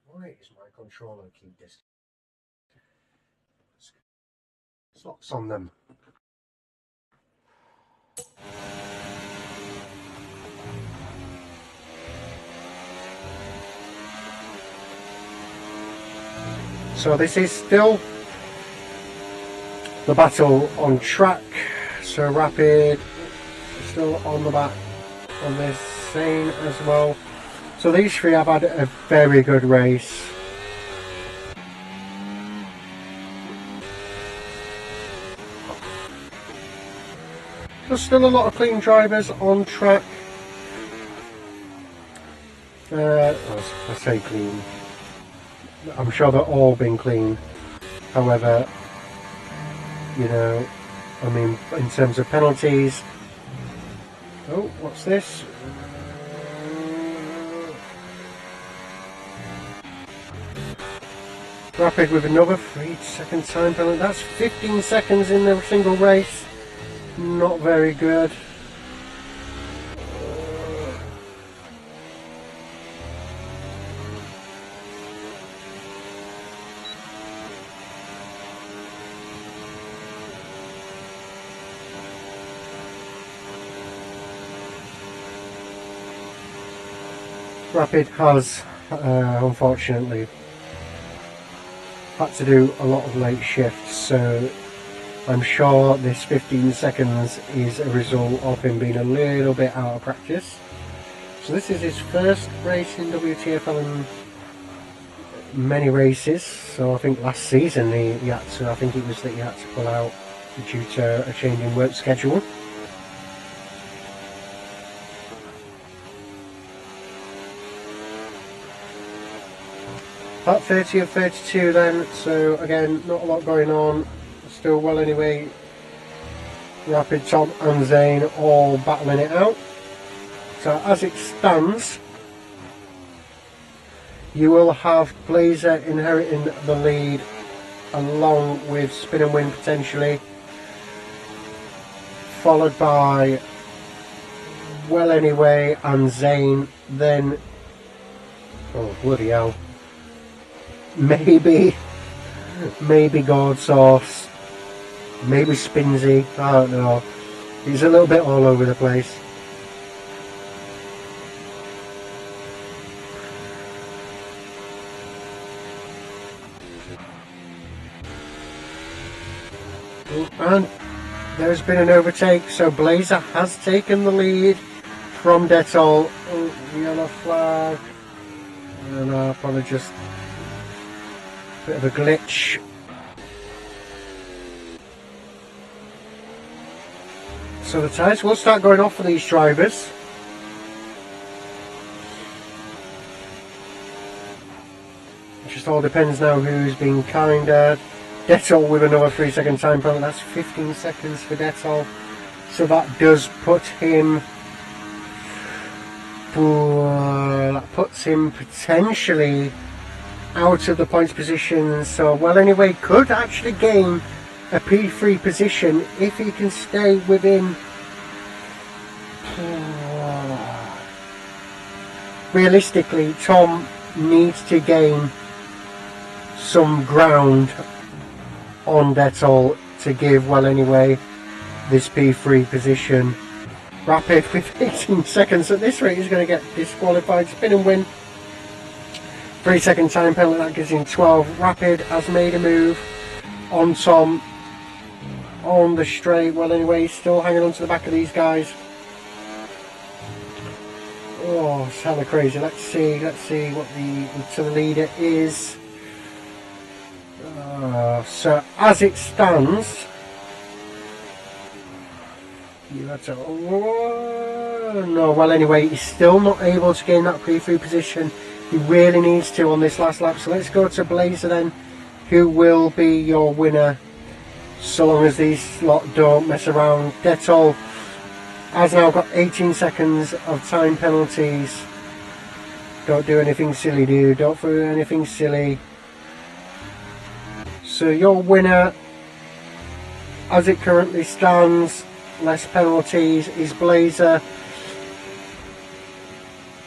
Speaker 1: Why is my controller keep this? Slots on them. So this is still the battle on track. So Rapid still on the back on this scene as well. So these three have had a very good race. There's still a lot of clean drivers on track. I say clean. I'm sure they're all been clean. However, you know, I mean, in terms of penalties. Oh, what's this? Rapid with another 3-second time penalty. That's 15 seconds in a single race. Not very good. Rapid has, unfortunately, had to do a lot of late shifts, so I'm sure this 15 seconds is a result of him being a little bit out of practice. So this is his first race in WTFL in many races. So I think last season he had to, I think it was that he had to pull out due to a change in work schedule. About 30 of 32 then, so again, not a lot going on. Still well anyway. Rapid, Tom and Zane all battling it out. So as it stands, you will have Blazer inheriting the lead along with Spin and Win potentially, followed by Well Anyway and Zane, then, oh bloody hell, maybe God Sauce, maybe Spinsy, I don't know. He's a little bit all over the place. And there's been an overtake, so Blazer has taken the lead from Detol. Oh, yellow flag. I don't know, probably just a bit of a glitch. So the tyres will start going off for these drivers. It just all depends now who's been kinder. Detol with another 3-second time penalty. That's 15 seconds for Detol. So that does put him. That puts him potentially out of the points position. So Well Anyway could actually gain a P3 position if he can stay within. Realistically, Tom needs to gain some ground on Detol to give Well Anyway this P3 position. Rapid with 18 seconds at this rate is going to get disqualified. Spin and Win, 3-second time penalty, that gives him 12. Rapid has made a move on Tom on the straight. Well Anyway, he's still hanging on to the back of these guys. Oh, it's hella crazy. Let's see what the leader is. So as it stands, no, Well Anyway, he's still not able to gain that P3 position. He really needs to on this last lap. So let's go to Blazer then, who will be your winner so long as these lot don't mess around. Detol has now got 18 seconds of time penalties. Don't do anything silly, dude. Don't do anything silly. So your winner, as it currently stands, less penalties, is Blazer.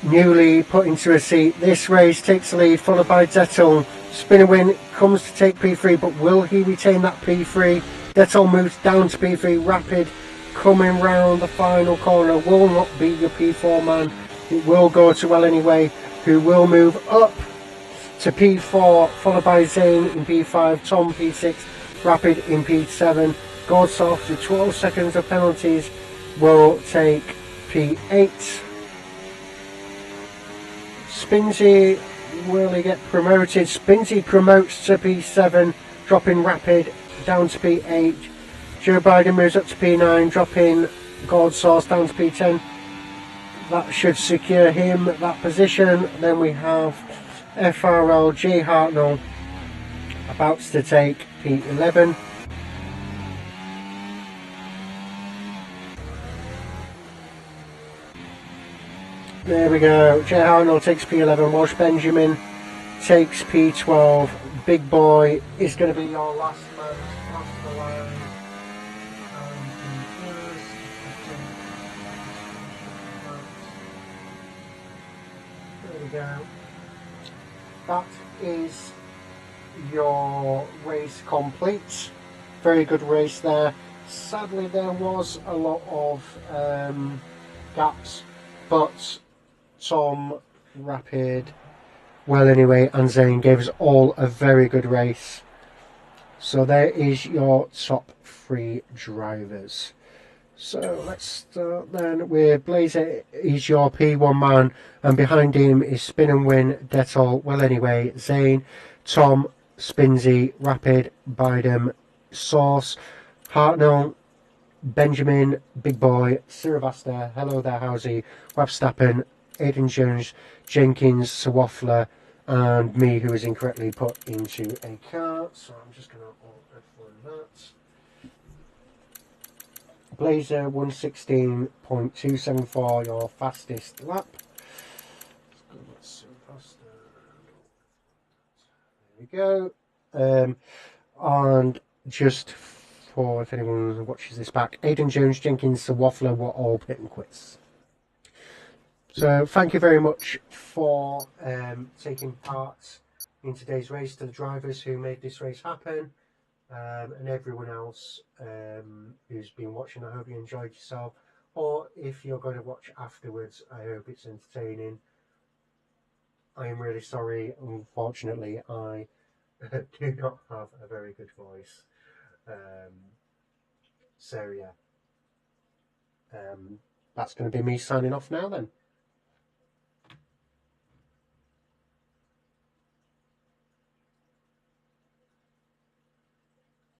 Speaker 1: Newly put into a seat. This race takes the lead, followed by Detol. Spinner Win comes to take P3, but will he retain that P3? Detol moves down to P3. Rapid coming round the final corner will not be your P4 man. It will go to Well Anyway, who will move up to P4, followed by Zane in P5, Tom P6, Rapid in P7. Godsoft with 12 seconds of penalties will take P8. Spinsy, will he get promoted? Spinsy promotes to P7, dropping Rapid down to P8. Joe Biden moves up to P9, dropping Godsource down to P10. That should secure him that position. Then we have FRL J Hartnell about to take P11. There we go. J Hartnell takes P11. Walsh Benjamin takes P12. Big Boy is going to be your last man across the line. There we go. That is your race complete. Very good race there. Sadly, there was a lot of gaps, but Tom, Rapid, Well Anyway, and Zane gave us all a very good race. So there is your top 3 drivers. So let's start then with Blazer. He's your P1 man, and behind him is Spin and Win, Detol, Well Anyway, Zane, Tom, Spinsy, Rapid, Biden, Sauce, Hartnell, Benjamin, Big Boy, Siravasta, Hello There Howsy, Webstappen, Aidan Jones, Jenkins, Sawaffler, and me, who is incorrectly put into a car. So I'm just going to F1 that. Blazer 116.274, your fastest lap. There we go. And just for if anyone watches this back, Aidan Jones, Jenkins, Waffler were all pit and quits. So thank you very much for taking part in today's race, to the drivers who made this race happen, and everyone else who's been watching. I hope you enjoyed yourself, or if you're going to watch afterwards, I hope it's entertaining. I am really sorry, unfortunately I do not have a very good voice. So yeah, that's going to be me signing off now then.